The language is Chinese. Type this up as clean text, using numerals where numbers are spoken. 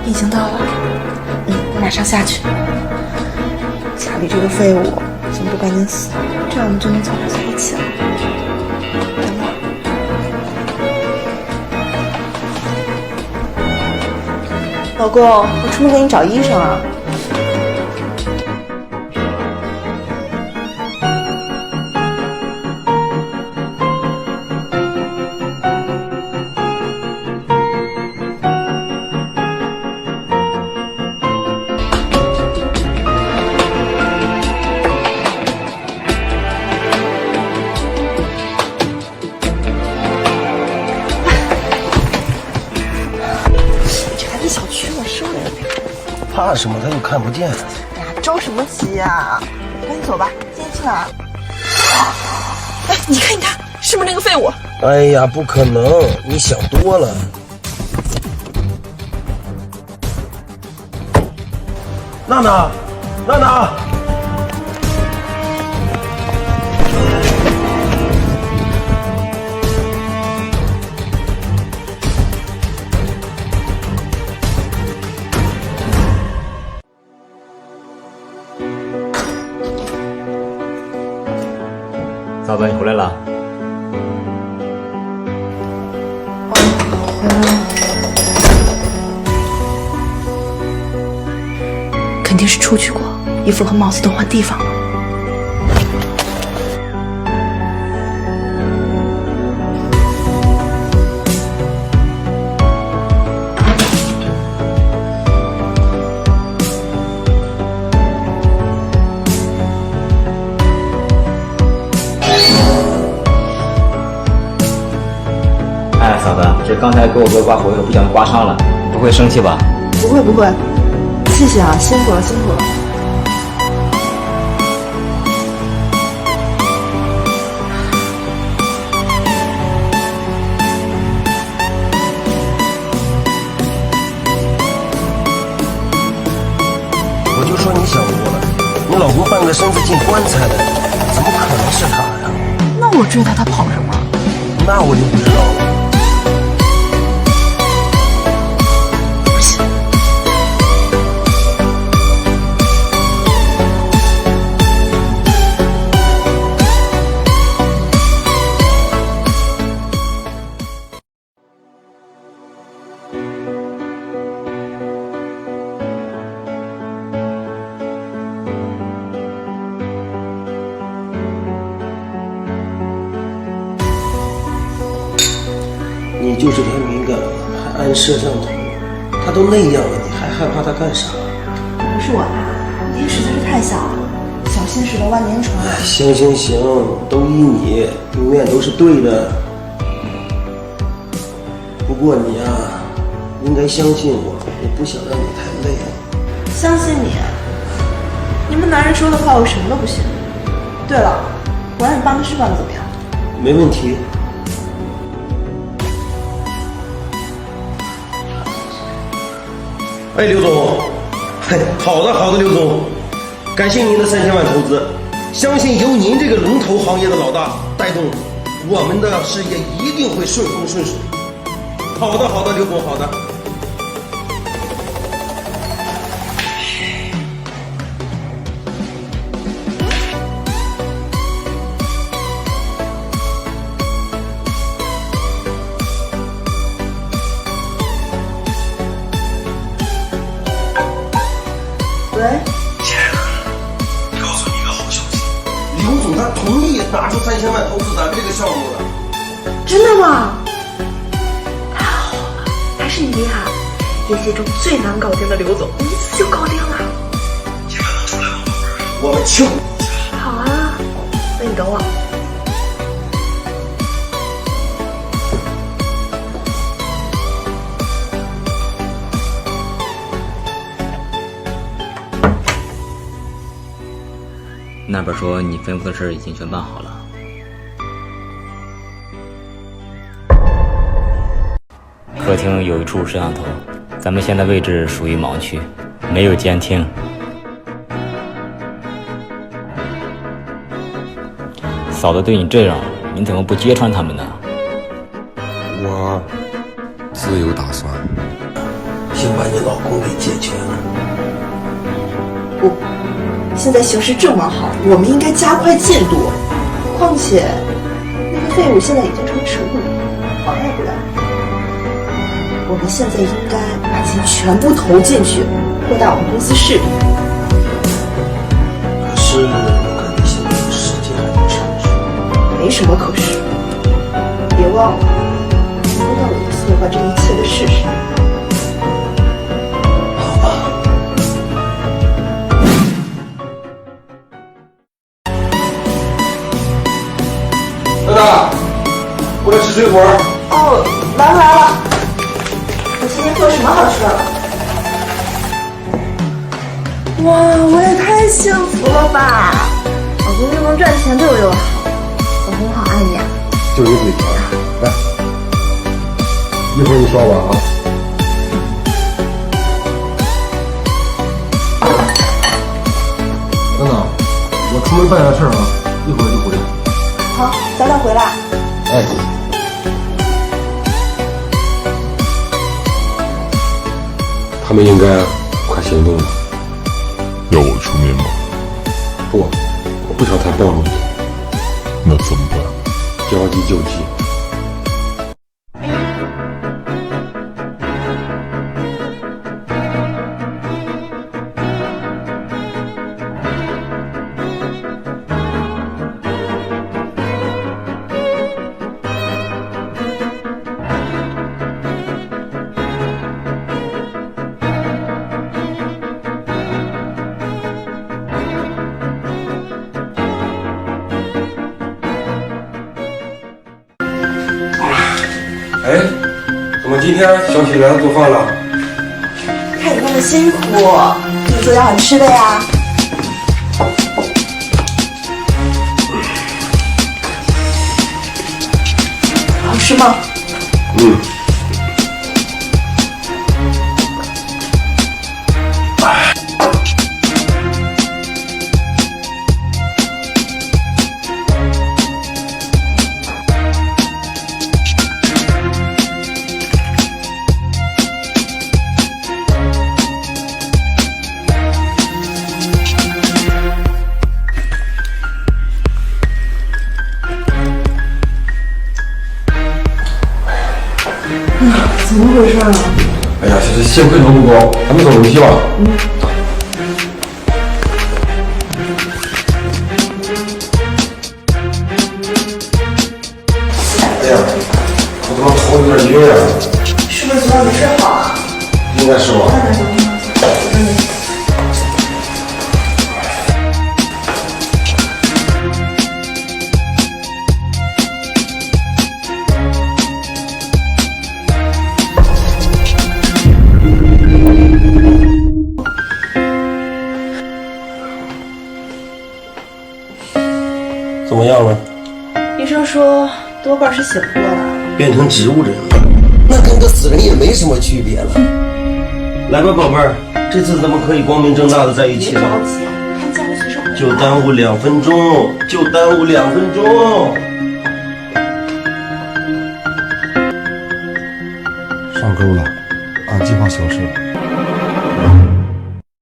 已经到了，你马上下去。家里这个废物，怎么不赶紧死？这样我们就能早点在一起了。等我。老公，我出门给你找医生啊。怕什么？他又看不见。哎呀，着什么急呀？赶紧走吧，今天去哪儿？哎，你看，是不是那个废物？哎呀，不可能，你想多了。娜娜，娜娜。嫂子，你回来了。回来了。肯定是出去过，衣服和帽子都换地方了。嫂子，这刚才给我哥刮胡子，不小心刮伤了，不会生气吧？不会不会，谢谢啊，辛苦了辛苦了。我就说你想多了，你老公半个身子进棺材了，怎么可能是他呀？那我追他跑什么？那我就不知道了。你就是太敏感了，还按摄像头，他都那样了，你还害怕他干啥？不是我怕，你实在是太小了，小心驶得万年船。行行行，都依你，永远都是对的。不过你呀，应该相信我，我不想让你太累。相信你？你们男人说的话我什么都不信。对了，我让你帮的事办得怎么样？没问题。哎，刘总，嘿，好的好的，刘总，感谢您的3000万投资，相信由您这个龙头行业的老大带动，我们的事业一定会顺风顺水。好的好的，刘总，好的。喂，亲爱的，告诉你一个好消息，刘总他同意拿出3000万投资咱们这个项目了。真的吗？太好了，还是你厉害，业界中最难搞定的刘总，一次就搞定了。这个能出来吗，宝贝儿？我们庆祝。好啊，那你等我。那边说你吩咐的事已经全办好了。客厅有一处摄像头，咱们现在位置属于盲区，没有监听。嫂子对你这样，你怎么不揭穿他们呢？我自有打算。先把你老公给解决了。不，现在形势这么好，我们应该加快进度。况且，那个废物现在已经成植物了，妨碍不了。我们现在应该把钱全部投进去，扩大我们公司势力。可是我看你现在的时间还不成熟。没什么可是，别忘了，你知道我的策划这一切的是谁。大大，过来吃水果。哦，来了。我今天做什么好吃的了？哇，我也太幸福了吧！老公又能赚钱，对我又好，老公好爱你啊！就一嘴甜，来，一会儿你刷碗啊。等等，我出门办下事儿啊，一会儿就回来。好，早点回来。哎。他们应该快行动了。要我出面吗？不，我不想太暴露你。那怎么办？将计就计。哎，怎么今天想起来做饭了？看你那么辛苦，给你做点好吃的呀。好吃吗？嗯。怎么回事啊？哎呀，这幸亏头不高，咱们走楼梯吧。哎呀，我怎么头有点晕呀？是不是昨晚没睡好啊？应该是吧。那走，我跟你。怎么样了？医生说多半是醒不过来。变成植物人了，那跟个死人也没什么区别了。来吧，宝贝儿，这次咱们可以光明正大的在一起了。别着急，看家务随手回来。就耽误2分钟，就耽误2分钟。上钩了，按计划行事。